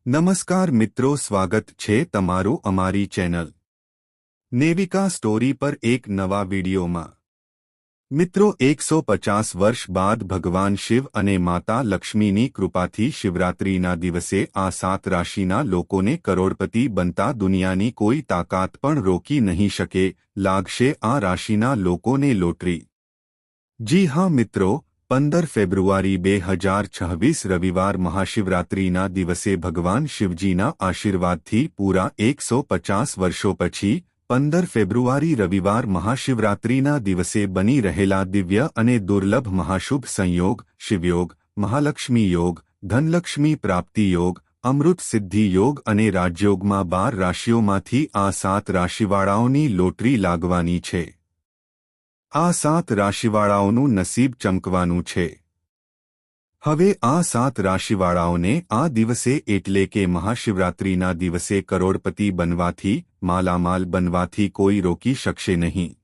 નમસ્કાર મિત્રો, સ્વાગત છે તમારું અમારી ચેનલ નેવિકા સ્ટોરી પર એક નવા વિડીયોમાં। મિત્રો, 150 વર્ષ બાદ ભગવાન શિવ અને માતા લક્ષ્મીની કૃપાથી શિવરાત્રિના દિવસે આ 7 રાશિના લોકોને કરોડપતિ બનતા દુનિયાની કોઈ તાકાત પણ રોકી નહીં શકે। લાગશે આ રાશિના લોકોને લોટરી। જી હા મિત્રો, 15 ફેબ્રુઆરી 2026 રવિવાર મહાશિવરાત્રિના દિવસે ભગવાન શિવજીના આશીર્વાદથી પૂરા 150 વર્ષો પછી 15 ફેબ્રુઆરી રવિવાર મહાશિવરાત્રિના દિવસે બની રહેલા દિવ્ય અને દુર્લભ મહાશુભ સંયોગ શિવયોગ, મહાલક્ષ્મી યોગ, ધનલક્ષ્મી પ્રાપ્તિ યોગ, અમૃત સિદ્ધિ યોગ અને રાજયોગમાં 12 રાશિઓમાંથી આ 7 રાશિવાળાઓની લોટરી લાગવાની છે। આ 7 રાશિવાળાઓનું નસીબ ચમકવાનું છે। હવે આ 7 રાશિવાળાઓને આ દિવસે એટલે કે મહાશિવરાત્રિના દિવસે કરોડપતિ બનવાથી, માલામાલ બનવાથી કોઈ રોકી શકશે નહીં।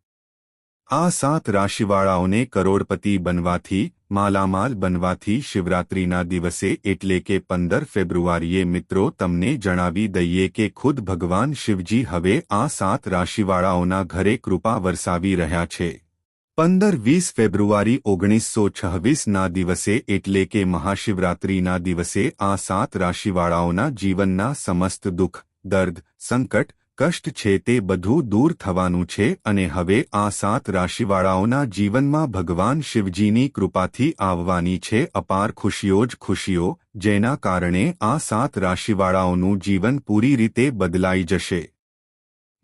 આ 7 રાશિવાળાઓને કરોડપતિ બનવાથી, માલામાલ બનવાથી શિવરાત્રિના દિવસે એટલે કે 15 ફેબ્રુઆરીએ મિત્રો તમને જણાવી દઈએ કે ખુદ ભગવાન શિવજી હવે આ 7 રાશિવાળાઓના ઘરે કૃપા વરસાવી રહ્યા છે। 15-20 ફેબ્રુઆરી 1926ના દિવસે એટલે કે મહાશિવરાત્રિના દિવસે આ 7 રાશિવાળાઓના જીવનના સમસ્ત દુઃખ, દર્દ, સંકટ, કષ્ટ છે તે બધું દૂર થવાનું છે અને હવે આ 7 રાશિવાળાઓના જીવનમાં ભગવાન શિવજીની કૃપાથી આવવાની છે અપાર ખુશીઓ જ ખુશીઓ, જેના કારણે આ 7 રાશિવાળાઓનું જીવન પૂરી રીતે બદલાઈ જશે।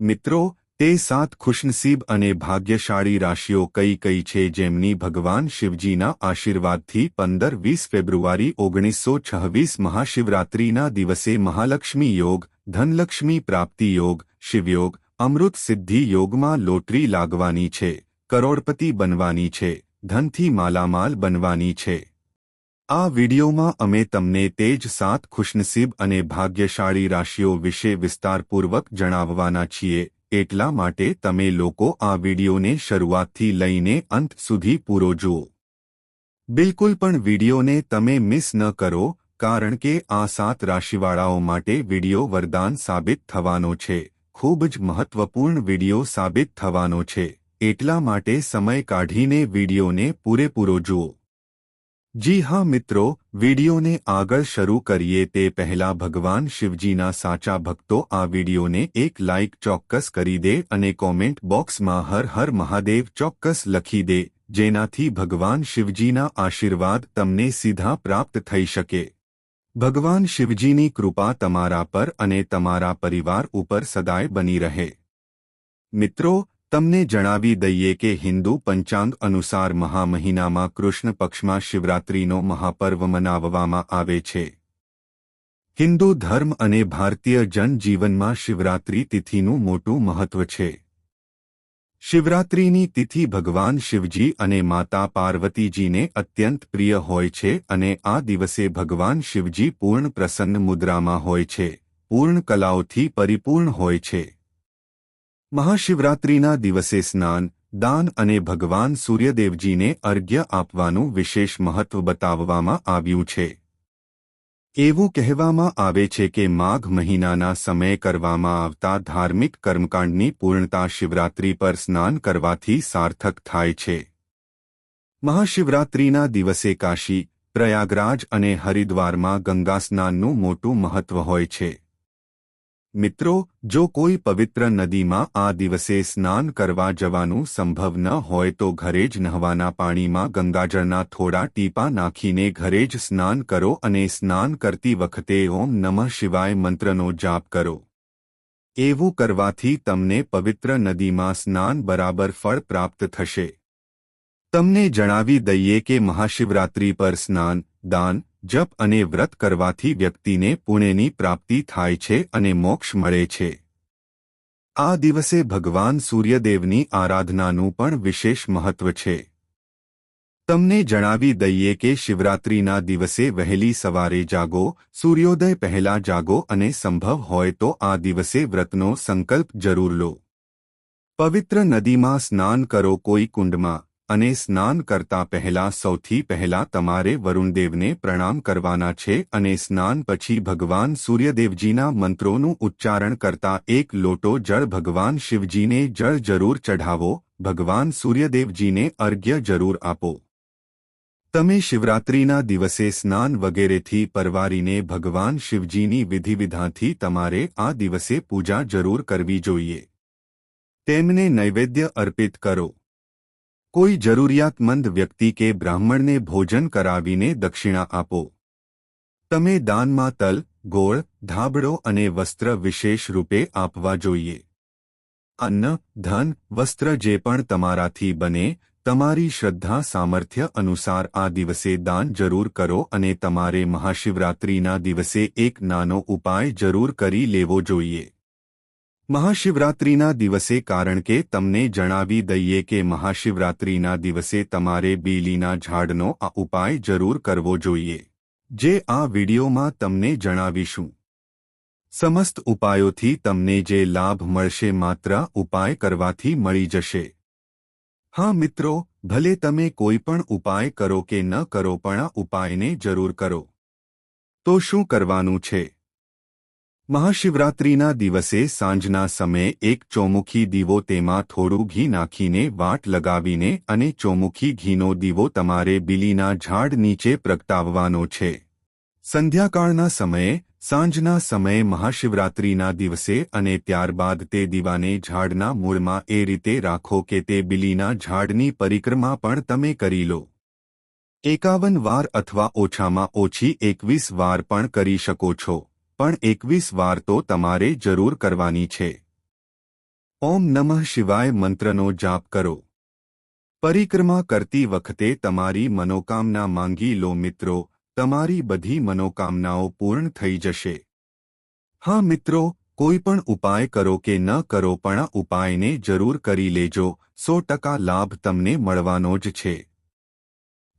મિત્રો, તે 7 ખુશનસીબ અને ભાગ્યશાળી રાશિઓ કઈ કઈ છે જેમની ભગવાન શિવજીના આશીર્વાદથી 15-20 ફેબ્રુઆરી 1926 મહાશિવરાત્રિના દિવસે મહાલક્ષ્મી યોગ, ધનલક્ષ્મી પ્રાપ્તિ યોગ, શિવયોગ, અમૃત સિદ્ધિ યોગમાં લોટરી લાગવાની છે, કરોડપતિ બનવાની છે, ધનથી માલામાલ બનવાની છે। આ વિડીયોમાં અમે તમને તે જ 7 ખુશનસીબ અને ભાગ્યશાળી રાશિઓ વિશે વિસ્તારપૂર્વક જણાવવાના છીએ। એટલા માટે તમે લોકો આ વિડીયોને શરૂઆતથી લઈને અંત સુધી પૂરો જુઓ। બિલકુલ પણ વિડીયોને તમે મિસ ન કરો, કારણ કે આ 7 રાશિવાળાઓ માટે વિડીયો વરદાન સાબિત થવાનો છે, ખૂબ જ મહત્વપૂર્ણ વિડીયો સાબિત થવાનો છે। એટલા માટે સમય કાઢીને વિડીયોને પૂરેપૂરો જુઓ। જી હા મિત્રો, વિડીયોને આગળ શરૂ કરીએ તે પહેલા ભગવાન શિવજીના સાચા ભક્તો આ વિડીયોને એક લાઇક ચોક્કસ કરી દે અને કોમેન્ટ બોક્સમાં હર હર મહાદેવ ચોક્કસ લખી દે, જેનાથી ભગવાન શિવજીના આશીર્વાદ તમને સીધા પ્રાપ્ત થઈ શકે। ભગવાન શિવજીની કૃપા તમારા પર અને તમારા પરિવાર ઉપર સદાય બની રહે। મિત્રો, તમને જણાવી દઈએ કે હિન્દુ પંચાંગ અનુસાર મહા મહિનામાં કૃષ્ણ પક્ષમાં શિવરાત્રિનો મહાપર્વ મનાવવામાં આવે છે। હિન્દુ ધર્મ અને ભારતીય જનજીવનમાં શિવરાત્રિ તિથિનું મોટું મહત્વ છે। શિવરાત્રિની તિથિ ભગવાન શિવજી અને માતા પાર્વતીજીને અત્યંત પ્રિય હોય છે અને આ દિવસે ભગવાન શિવજી પૂર્ણ પ્રસન્ન મુદ્રામાં હોય છે, પૂર્ણ કલાઓથી પરિપૂર્ણ હોય છે। મહાશિવરાત્રિના દિવસે સ્નાન, દાન અને ભગવાન સૂર્યદેવજીને અર્ઘ્ય આપવાનું વિશેષ મહત્વ બતાવવામાં આવ્યું છે। એવું કહેવામાં આવે છે કે માઘ મહિનાના સમયે કરવામાં આવતા ધાર્મિક કર્મકાંડની પૂર્ણતા શિવરાત્રિ પર સ્નાન કરવાથી સાર્થક થાય છે। મહાશિવરાત્રિના દિવસે કાશી, પ્રયાગરાજ અને હરિદ્વારમાં ગંગા સ્નાનનું મોટું મહત્વ હોય છે। મિત્રો, જો કોઈ પવિત્ર નદીમાં આ દિવસે સ્નાન કરવા જવાનું સંભવ ન હોય તો ઘરે જ નહાવાના પાણીમાં ગંગાજળના થોડા ટીપા નાખીને ઘરે જ સ્નાન કરો અને સ્નાન કરતી વખતે ઓમ નમઃ શિવાય મંત્રનો જાપ કરો। એવું કરવાથી તમને પવિત્ર નદીમાં સ્નાન બરાબર ફળ પ્રાપ્ત થશે। તમને જણાવી દઈએ કે મહાશિવરાત્રિ પર સ્નાન, દાન, જપ અને વ્રત કરવાથી વ્યક્તિને પુણ્યની પ્રાપ્તિ થાય છે અને મોક્ષ મળે છે। આ દિવસે ભગવાન સૂર્યદેવની આરાધનાનું પણ વિશેષ મહત્વ છે। તમને જણાવી દઈએ કે શિવરાત્રિના દિવસે વહેલી સવારે જાગો, સૂર્યોદય પહેલા જાગો અને સંભવ હોય તો આ દિવસે વ્રતનો સંકલ્પ જરૂર લો। પવિત્ર નદીમાં સ્નાન કરો, કોઈ કુંડમાં અને સ્નાન કરતા પહેલા સૌથી પહેલા તમારે વરુણદેવને પ્રણામ કરવાના છે અને સ્નાન પછી ભગવાન સૂર્યદેવજીના મંત્રોનું ઉચ્ચારણ કરતા એક લોટો જળ ભગવાન શિવજીને જળ જરૂર ચઢાવો, ભગવાન સૂર્યદેવજીને અર્ઘ્ય જરૂર આપો. તમે શિવરાત્રિના દિવસે સ્નાન વગેરેથી પરવારીને ભગવાન શિવજીની વિધિવિધાનથી તમારે આ દિવસે પૂજા જરૂર કરવી જોઈએ. તેમને નૈવેદ્ય અર્પિત કરો. કોઈ જરૂરિયાતમંદ વ્યક્તિ કે બ્રાહ્મણને ભોજન કરાવીને દક્ષિણા આપો. તમે દાનમાં તલ, ગોળ, ધાબળો અને વસ્ત્ર વિશેષ રૂપે આપવા જોઈએ. અન્ન, ધન, વસ્ત્ર જે પણ તમારાથી બને, તમારી શ્રદ્ધા સામર્થ્ય અનુસાર આ દિવસે દાન જરૂર કરો અને તમારે મહાશિવરાત્રિના દિવસે એક નાનો ઉપાય જરૂર કરી લેવો જોઈએ. મહાશિવરાત્રિના દિવસે કારણ કે તમને જણાવી દઈએ કે મહાશિવરાત્રિના દિવસે તમારે બીલીના ઝાડનો આ ઉપાય જરૂર કરવો જોઈએ, જે આ વિડીયોમાં તમને જણાવીશું. સમસ્ત ઉપાયોથી તમને જે લાભ મળશે માત્ર ઉપાય કરવાથી મળી જશે. હા મિત્રો, ભલે તમે કોઈ પણ ઉપાય કરો કે ન કરો પણ આ ઉપાયને જરૂર કરો. તો શું કરવાનું છે? મહાશિવરાત્રિના દિવસે સાંજના સમયે એક ચોમુખી દીવો, તેમાં થોડું ઘી નાખીને વાટ લગાવીને અને ચોમુખી ઘીનો દીવો તમારે બીલીના ઝાડ નીચે પ્રગટાવવાનો છે. સંધ્યાકાળના સમયે, સાંજના સમયે મહાશિવરાત્રિના દિવસે અને ત્યારબાદ તે દીવાને ઝાડના મૂળમાં એ રીતે રાખો કે તે બીલીના ઝાડની પરિક્રમા પણ તમે કરી લો. 51 વાર અથવા ઓછામાં ઓછી 21 વાર પણ કરી શકો છો, પણ 21 વાર તો તમારે જરૂર કરવાની છે. ઓમ નમઃ શિવાય મંત્રનો જાપ કરો. પરિક્રમા કરતી વખતે તમારી મનોકામના માંગી લો મિત્રો, તમારી બધી મનોકામનાઓ પૂર્ણ થઈ જશે. હા મિત્રો, કોઈ પણ ઉપાય કરો કે ન કરો પણ આ ઉપાયને જરૂર કરી લેજો, 100% લાભ તમને મળવાનો જ છે.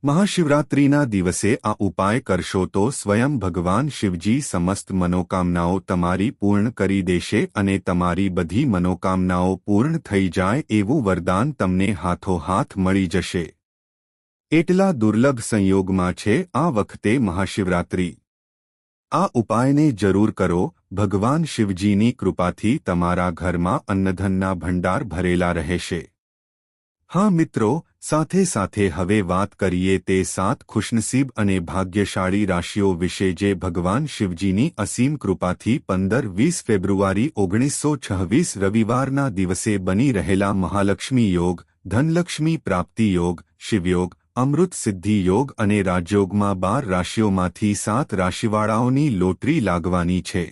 મહાશિવરાત્રિના દિવસે આ ઉપાય કરશો તો સ્વયં ભગવાન શિવજી સમસ્ત મનોકામનાઓ તમારી પૂર્ણ કરી દેશે અને તમારી બધી મનોકામનાઓ પૂર્ણ થઈ જાય એવું વરદાન તમને હાથોહાથ મળી જશે. એટલા દુર્લભ સંયોગમાં છે આ વખતે મહાશિવરાત્રિ. આ ઉપાયને જરૂર કરો. ભગવાન શિવજીની કૃપાથી તમારા ઘરમાં અન્નધનના ભંડાર ભરેલા રહેશે. હા મિત્રો, સાથે સાથે હવે વાત કરીએ તે 7 ખુશનસીબ અને ભાગ્યશાળી રાશિઓ વિશે જે ભગવાન શિવજીની અસીમ કૃપાથી 15-20 ફેબ્રુઆરી 1926 રવિવારના દિવસે બની રહેલા મહાલક્ષ્મી યોગ, ધનલક્ષ્મી પ્રાપ્તિ યોગ, શિવયોગ, અમૃત સિદ્ધિ યોગ અને રાજયોગમાં 12 રાશિઓમાંથી 7 રાશિવાળાઓની લોટરી લાગવાની છે.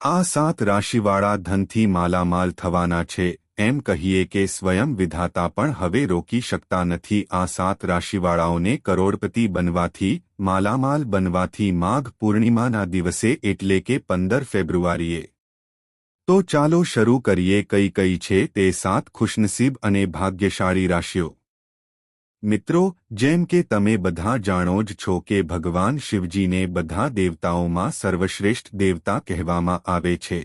આ 7 રાશિવાળા ધનથી માલામાલ થવાના છે. એમ કહીએ કે સ્વયં વિધાતા પણ હવે રોકી શકતા નથી આ 7 રાશિવાળાઓને કરોડપતિ બનવાથી, માલામાલ બનવાથી માઘ પૂર્ણિમાના દિવસે એટલે કે 15 ફેબ્રુઆરીએ. તો ચાલો શરૂ કરીએ કઈ કઈ છે તે 7 ખુશનસીબ અને ભાગ્યશાળી રાશિઓ. મિત્રો, જેમ કે તમે બધા જાણો જ છો કે ભગવાન શિવજીને બધા દેવતાઓમાં સર્વશ્રેષ્ઠ દેવતા કહેવામાં આવે છે.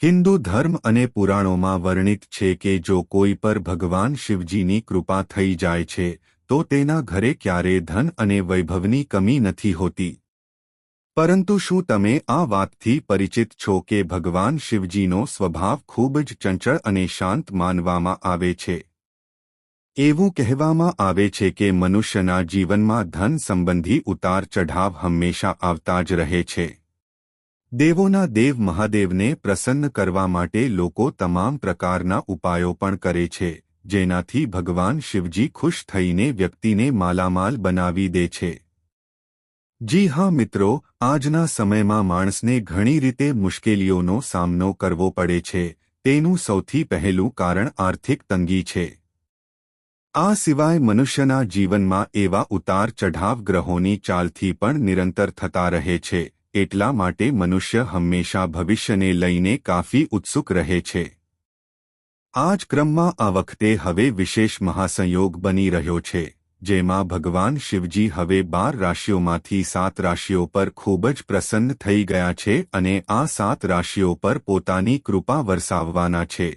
હિન્દુ ધર્મ અને પુરાણોમાં વર્ણિત છે કે જો કોઈ પર ભગવાન શિવજીની કૃપા થઈ જાય છે તો તેના ઘરે ક્યારેય ધન અને વૈભવની કમી નથી હોતી. પરંતુ શું તમે આ વાતથી પરિચિત છો કે ભગવાન શિવજીનો સ્વભાવ ખૂબ જ ચંચળ અને શાંત માનવામાં આવે છે? એવું કહેવામાં આવે છે કે મનુષ્યના જીવનમાં ધન સંબંધી ઉતાર ચઢાવ હંમેશા આવતા જ રહે છે. દેવોના દેવ મહાદેવને પ્રસન્ન કરવા માટે લોકો તમામ પ્રકારના ઉપાયો પણ કરે છે, જેનાથી ભગવાન શિવજી ખુશ થઈને વ્યક્તિને માલામાલ બનાવી દે છે. જી હા મિત્રો, આજના સમયમાં માણસને ઘણી રીતે મુશ્કેલીઓનો સામનો કરવો પડે છે. તેનું સૌથી પહેલું કારણ આર્થિક તંગી છે. આ સિવાય મનુષ્યના જીવનમાં એવા ઉતાર ચઢાવ ગ્રહોની ચાલથી પણ નિરંતર થતા રહે છે. એટલા માટે મનુષ્ય હંમેશા ભવિષ્યને લઈને કાફી ઉત્સુક રહે છે. આ જ ક્રમમાં આ વખતે હવે વિશેષ મહાસંયોગ બની રહ્યો છે, જેમાં ભગવાન શિવજી હવે 12 રાશિઓમાંથી 7 રાશિઓ પર ખૂબ જ પ્રસન્ન થઈ ગયા છે અને આ 7 રાશિઓ પર પોતાની કૃપા વરસાવવાના છે.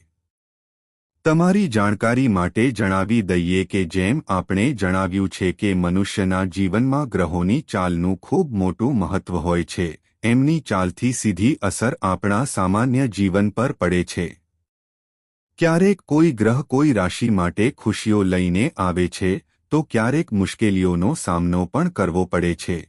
તમારી જાણકારી માટે જણાવી દઈએ કે જેમ આપણે જણાવ્યું છે કે મનુષ્યના જીવનમાં ગ્રહોની ચાલનું ખૂબ મોટું મહત્વ હોય છે, એમની ચાલથી સીધી અસર આપણા સામાન્ય જીવન પર પડે છે. ક્યારેક કોઈ ગ્રહ કોઈ રાશિ માટે ખુશીઓ લઈને આવે છે, તો ક્યારેક મુશ્કેલીઓનો સામનો પણ કરવો પડે છે.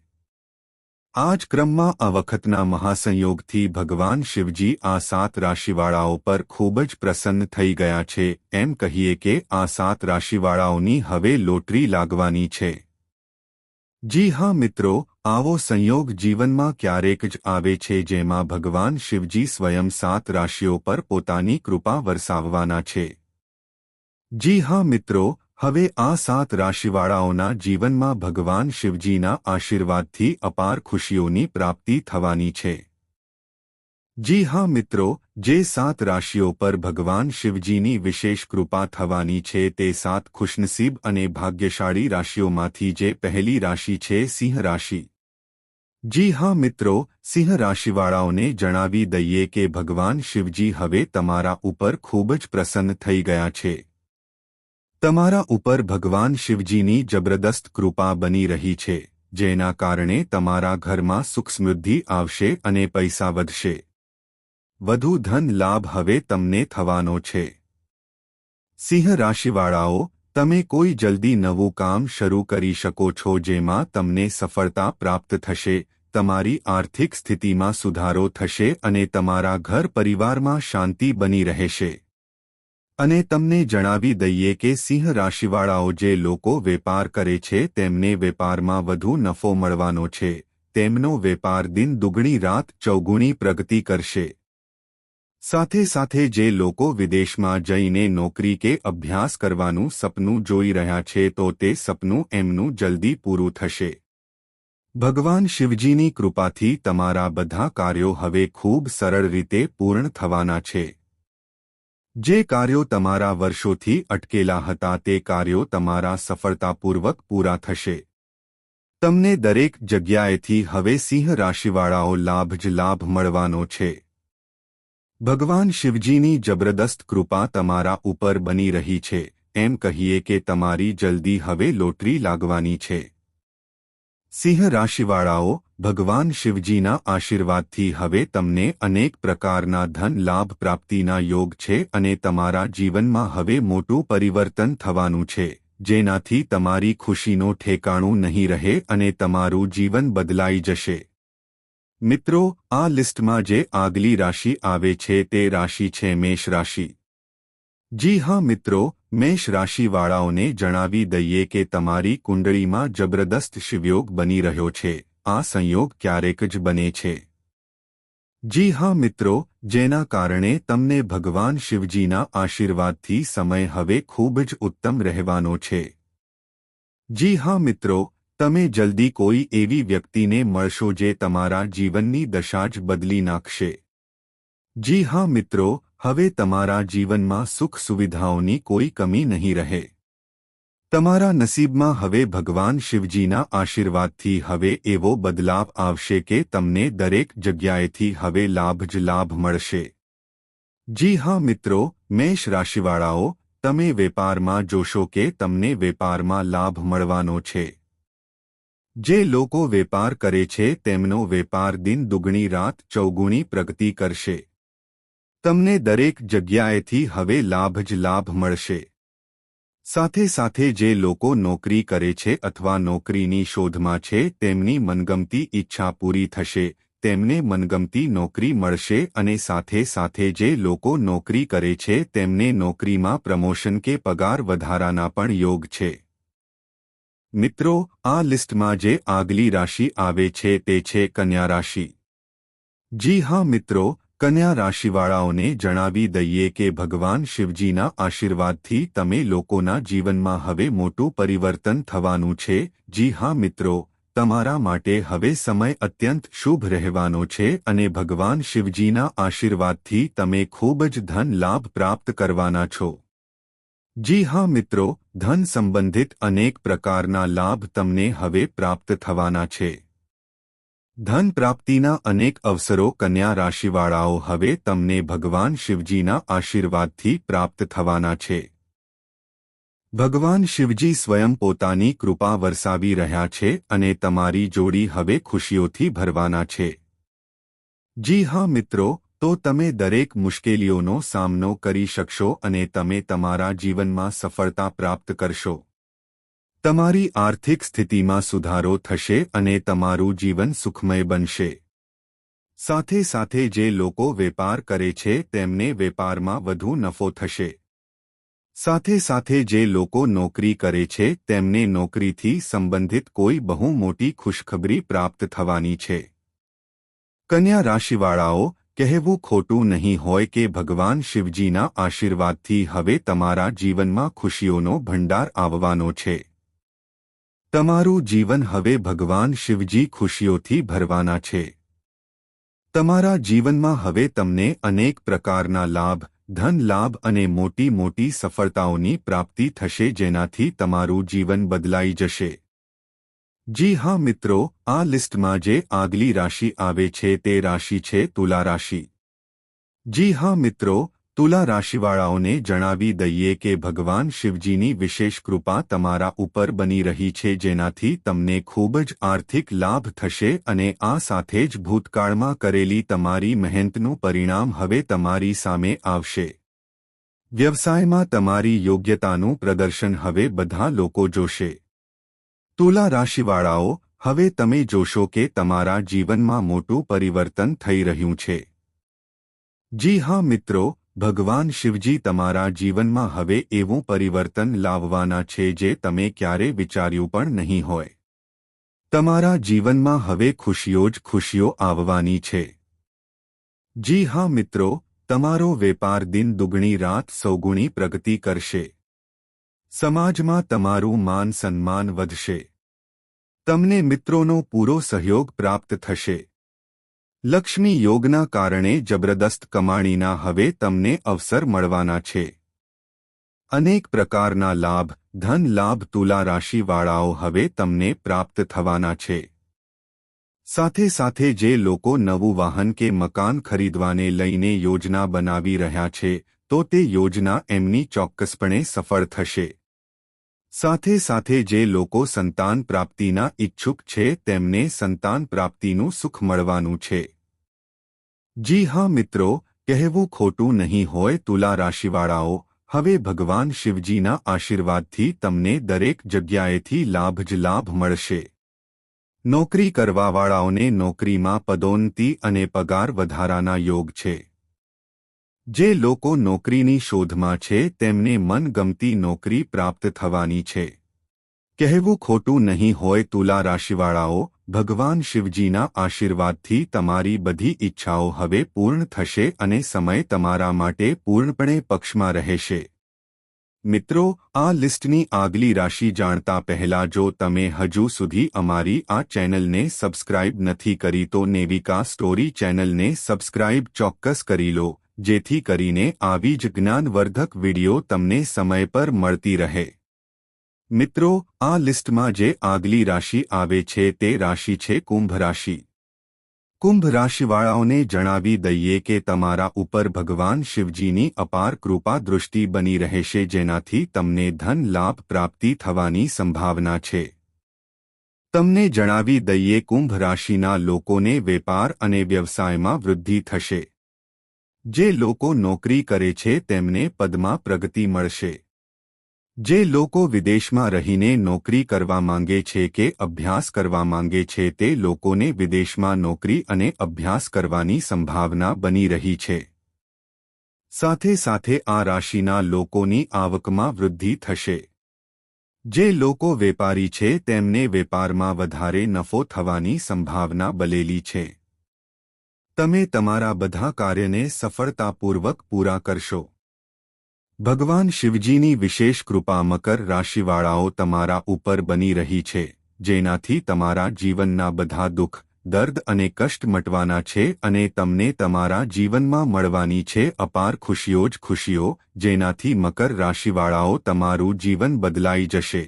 આ જ ક્રમમાં આ વખતના મહાસંયોગથી ભગવાન શિવજી આ 7 રાશિવાળાઓ પર ખૂબ જ પ્રસન્ન થઈ ગયા છે. એમ કહીએ કે આ 7 રાશિવાળાઓની હવે લોટરી લાગવાની છે. જી હા મિત્રો, આવો સંયોગ જીવનમાં ક્યારેક જ આવે છે જેમાં ભગવાન શિવજી સ્વયં 7 રાશિઓ પર પોતાની કૃપા વરસાવવાના છે. જી હા મિત્રો, હવે આ 7 રાશિવાળાઓના જીવનમાં ભગવાન શિવજીના આશીર્વાદથી અપાર ખુશીઓની પ્રાપ્તિ થવાની છે. જી હા મિત્રો, જે 7 રાશિઓ પર ભગવાન શિવજીની વિશેષ કૃપા થવાની છે તે 7 ખુશનસીબ અને ભાગ્યશાળી રાશિઓમાંથી જે પહેલી રાશિ છે સિંહ રાશિ. જી હા મિત્રો, સિંહ રાશિવાળાઓને જણાવી દઈએ કે ભગવાન શિવજી હવે તમારા ઉપર ખૂબ જ પ્રસન્ન થઈ ગયા છે. તમારા ઉપર ભગવાન શિવજીની જબરદસ્ત કૃપા બની રહી છે, જેના કારણે તમારા ઘરમાં સુખ સમૃદ્ધિ આવશે અને પૈસા વધશે. વધુ ધન લાભ હવે તમને થવાનો છે. સિંહ રાશિવાળાઓ, તમે કોઈ જલ્દી નવું કામ શરૂ કરી શકો છો જેમાં તમને સફળતા પ્રાપ્ત થશે, તમારી આર્થિક સ્થિતિમાં સુધારો થશે અને તમારા ઘર પરિવારમાં શાંતિ બની રહેશે. અને તમને જણાવી દઈએ કે સિંહ રાશિવાળાઓ જે લોકો વેપાર કરે છે તેમને વેપારમાં વધુ નફો મળવાનો છે. તેમનો વેપાર દિન દુગણી રાત ચૌગુણી પ્રગતિ કરશે. સાથે સાથે જે લોકો વિદેશમાં જઈને નોકરી કે અભ્યાસ કરવાનું સપનું જોઈ રહ્યા છે તો તે સપનું એમનું જલ્દી પૂરું થશે. ભગવાન શિવજીની કૃપાથી તમારા બધા કાર્યો હવે ખૂબ સરળ રીતે પૂર્ણ થવાના છે. જે કાર્યો તમારા વર્ષોથી અટકેલા હતા તે કાર્યો તમારા સફળતાપૂર્વક પૂરા થશે. તમને દરેક જગ્યાએથી હવે સિંહ રાશિવાળાઓ લાભ જ લાભ મળવાનો છે. ભગવાન શિવજીની જબરદસ્ત કૃપા તમારા ઉપર બની રહી છે. એમ કહીએ કે તમારી જલ્દી હવે લોટરી લાગવાની છે. સિંહ રાશિવાળાઓ, ભગવાન શિવજીના આશીર્વાદથી હવે તમને અનેક પ્રકારના ધન લાભ પ્રાપ્તિના યોગ છે અને તમારા જીવનમાં હવે મોટું પરિવર્તન થવાનું છે, જેનાથી તમારી ખુશીનો ઠેકાણું નહીં રહે અને તમારું જીવન બદલાઈ જશે. મિત્રો, આ લિસ્ટમાં જે આગલી રાશિ આવે છે તે રાશિ છે મેષ રાશિ. જી હા મિત્રો, મેષ રાશિવાળાઓને જણાવી દઈએ કે તમારી કુંડળીમાં જબરદસ્ત શિવયોગ બની રહ્યો છે. આ સંયોગ ક્યારેક જ બને છે. જી હા મિત્રો, જેના કારણે તમને ભગવાન શિવજીના આશીર્વાદથી સમય હવે ખૂબ જ ઉત્તમ રહેવાનો છે. જી હા મિત્રો, તમે જલ્દી કોઈ એવી વ્યક્તિને મળશો જે તમારા જીવનની દશા જ બદલી નાખશે. જી હા મિત્રો, હવે તમારા જીવનમાં સુખ સુવિધાઓની કોઈ કમી નહીં રહે. તમારા નસીબમાં હવે ભગવાન શિવજીના આશીર્વાદથી હવે એવો બદલાવ આવશે કે તમને દરેક જગ્યાએથી હવે લાભ જ લાભ મળશે. જી હા મિત્રો, મેષ રાશિવાળાઓ, તમે વેપારમાં જોશો કે તમને વેપારમાં લાભ મળવાનો છે. જે લોકો વેપાર કરે છે તેમનો વેપાર દિન દુગણી રાત ચૌગુણી પ્રગતિ કરશે. તમને દરેક જગ્યાએથી હવે લાભ જ લાભ મળશે. સાથે સાથે જે લોકો નોકરી કરે છે અથવા નોકરીની શોધમાં છે તેમની મનગમતી ઈચ્છા પૂરી થશે, તેમને મનગમતી નોકરી મળશે અને સાથે સાથે જે લોકો નોકરી કરે છે તેમને નોકરીમાં પ્રમોશન કે પગાર વધારાના પણ યોગ છે. મિત્રો, આ લિસ્ટમાં જે આગલી રાશિ આવે છે તે છે કન્યા રાશિ. જી હા મિત્રો, કન્યા રાશિવાળાઓને જણાવી દઈએ કે ભગવાન શિવજીના આશીર્વાદથી તમે લોકોના જીવનમાં હવે મોટું પરિવર્તન થવાનું છે. જી હા મિત્રો, તમારા માટે હવે સમય અત્યંત શુભ રહેવાનો છે અને ભગવાન શિવજીના આશીર્વાદથી તમે ખૂબ જ ધન લાભ પ્રાપ્ત કરવાના છો. જી હા મિત્રો, ધન સંબંધિત અનેક પ્રકારના લાભ તમને હવે પ્રાપ્ત થવાના છે. ધન પ્રાપ્તિના અનેક અવસરો કન્યા રાશિવાળાઓ હવે તમને ભગવાન શિવજીના આશીર્વાદથી પ્રાપ્ત થવાના છે. ભગવાન શિવજી સ્વયં પોતાની કૃપા વરસાવી રહ્યા છે અને તમારી જોડી હવે ખુશીઓથી ભરવાના છે. જી હા મિત્રો, તો તમે દરેક મુશ્કેલીઓનો સામનો કરી શકશો અને તમે તમારા જીવનમાં સફળતા પ્રાપ્ત કરશો. તમારી આર્થિક સ્થિતિમાં સુધારો થશે અને તમારું જીવન સુખમય બનશે. સાથે સાથે જે લોકો વેપાર કરે છે તેમને વેપારમાં વધુ નફો થશે. સાથે સાથે જે લોકો નોકરી કરે છે તેમને નોકરીથી સંબંધિત કોઈ બહુ મોટી ખુશખબરી પ્રાપ્ત થવાની છે. કન્યા રાશિવાળાઓ, કહેવું ખોટું નહીં હોય કે ભગવાન શિવજીના આશીર્વાદથી હવે તમારા જીવનમાં ખુશીઓનો ભંડાર આવવાનો છે. તમારું જીવન હવે ભગવાન શિવજી ખુશીઓથી ભરવાના છે. તમારા જીવનમાં હવે તમને અનેક પ્રકારના લાભ, ધન લાભ અને મોટી મોટી સફળતાઓની પ્રાપ્તિ થશે જેનાથી તમારું જીવન બદલાઈ જશે. જી હા મિત્રો, આ લિસ્ટમાં જે આગલી રાશિ આવે છે તે રાશિ છે તુલા રાશિ. જી હા મિત્રો, તુલા રાશિવાળાઓને જણાવી દઈએ કે ભગવાન શિવજીની વિશેષ કૃપા તમારા ઉપર બની રહી છે જેનાથી તમને ખૂબ જ આર્થિક લાભ થશે અને આ સાથે જ ભૂતકાળમાં કરેલી તમારી મહેનતનું પરિણામ હવે તમારી સામે આવશે. વ્યવસાયમાં તમારી યોગ્યતાનું પ્રદર્શન હવે બધા લોકો જોશે. તુલા રાશિવાળાઓ, હવે તમે જોશો કે તમારા જીવનમાં મોટું પરિવર્તન થઈ રહ્યું છે. જી હા મિત્રો, ભગવાન શિવજી તમારા જીવનમાં હવે એવું પરિવર્તન લાવવાના છે જે તમે ક્યારે વિચાર્યું પણ નહીં હોય. તમારા જીવનમાં હવે ખુશીઓ જ ખુશીઓ આવવાની છે. જી હા મિત્રો, તમારો વેપાર દિન દુગણી રાત સૌગુણી પ્રગતિ કરશે. સમાજમાં તમારું માન સન્માન વધશે. તમને મિત્રોનો પૂરો સહયોગ પ્રાપ્ત થશે. લક્ષ્મી યોગના કારણે જબરદસ્ત કમાણીના હવે તમને અવસર મળવાના છે. અનેક પ્રકારના લાભ, ધન લાભ તુલા રાશિવાળાઓ હવે તમને પ્રાપ્ત થવાના છે. સાથે સાથે જે લોકો નવું વાહન કે મકાન ખરીદવાને લઈને યોજના બનાવી રહ્યા છે તો તે યોજના એમની ચોક્કસપણે સફળ થશે. સાથે સાથે જે લોકો સંતાન પ્રાપ્તિના ઈચ્છુક છે તેમને સંતાન પ્રાપ્તિનું સુખ મળવાનું છે. જી હા મિત્રો, કહેવું ખોટું નહીં હોય તુલા રાશિવાળાઓ, હવે ભગવાન શિવજીના આશીર્વાદથી તમને દરેક જગ્યાએથી લાભ જ લાભ મળશે. નોકરી કરવાવાળાઓને નોકરીમાં પદોન્નતિ અને પગાર વધારાના યોગ છે. જે લોકો નોકરીની શોધમાં છે તેમને મનગમતી નોકરી પ્રાપ્ત થવાની છે. કહેવું ખોટું નહીં હોય તુલા રાશિવાળાઓ, ભગવાન શિવજીના આશીર્વાદથી તમારી બધી ઈચ્છાઓ હવે પૂર્ણ થશે અને સમય તમારા માટે પૂર્ણપણે પક્ષમાં રહેશે. મિત્રો, આ લિસ્ટની આગલી રાશિ જાણતા પહેલા જો તમે હજુ સુધી અમારી આ ચેનલને સબસ્ક્રાઇબ નથી કરી તો નેવિકા સ્ટોરી ચેનલને સબસ્ક્રાઇબ ચોક્કસ કરી લો, જેથી કરીને આવી જ જ્ઞાનવર્ધક વિડિયો તમને સમય પર મળતી રહે. મિત્રો, આ લિસ્ટમાં જે આગલી રાશિ આવે છે તે રાશિ છે કુંભ રાશિ. કુંભ રાશિવાળાઓને જણાવી દઈએ કે તમારા ઉપર ભગવાન શિવજીની અપાર કૃપા દૃષ્ટિ બની રહેશે જેનાથી તમને ધન લાભ પ્રાપ્તિ થવાની સંભાવના છે. તમને જણાવી દઈએ કુંભ રાશિના લોકોને વેપાર અને વ્યવસાયમાં વૃદ્ધિ થશે. જે લોકો નોકરી કરે છે તેમને પદમાં પ્રગતિ મળશે. જે લોકો વિદેશમાં રહીને નોકરી કરવા માંગે છે કે અભ્યાસ કરવા માંગે છે તે લોકોને વિદેશમાં નોકરી અને અભ્યાસ કરવાની સંભાવના બની રહી છે. સાથે સાથે આ રાશિના લોકોની આવકમાં વૃદ્ધિ થશે. જે લોકો વેપારી છે તેમને વેપારમાં વધારે નફો થવાની સંભાવના બનેલી છે. તમે તમારા બધા કાર્યને સફળતાપૂર્વક પૂરા કરશો. ભગવાન શિવજીની વિશેષ કૃપા મકર રાશિવાળાઓ તમારા ઉપર બની રહી છે, જેનાથી તમારા જીવનના બધા દુઃખ, દર્દ અને કષ્ટ મટવાના છે અને તમને તમારા જીવનમાં મળવાની છે અપાર ખુશીઓ જ ખુશીઓ, જેનાથી મકર રાશિવાળાઓ તમારું જીવન બદલાઈ જશે.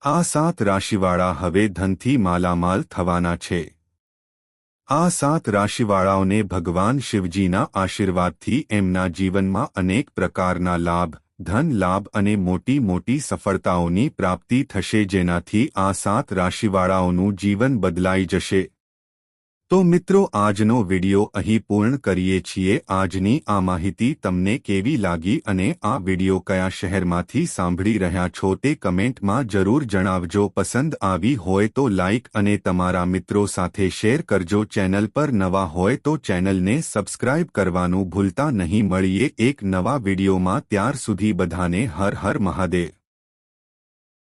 આ 7 રાશિવાળા હવે ધનથી માલામાલ થવાના છે. આ 7 રાશિવાળાઓને ભગવાન શિવજીના આશીર્વાદથી એમના જીવનમાં અનેક પ્રકારના લાભ, ધન લાભ અને મોટી મોટી સફળતાઓની પ્રાપ્તિ થશે, જેનાથી આ 7 રાશિવાળાઓનું જીવન બદલાઈ જશે. તો મિત્રો, આજનો વિડિયો અહીં પૂર્ણ કરીએ છીએ. આજની આ માહિતી તમને કેવી લાગી અને આ વિડિયો કયા શહેરમાંથી સાંભળી રહ્યા છો તે કમેન્ટમાં જરૂર જણાવજો. પસંદ આવી હોય તો લાઇક અને તમારા મિત્રો સાથે શેર કરજો. ચેનલ પર નવા હોય તો ચેનલને સબસ્ક્રાઇબ કરવાનું ભૂલતા નહીં. મળીએ એક નવા વિડિયોમાં. ત્યાર સુધી બધાને હર હર મહાદેવ.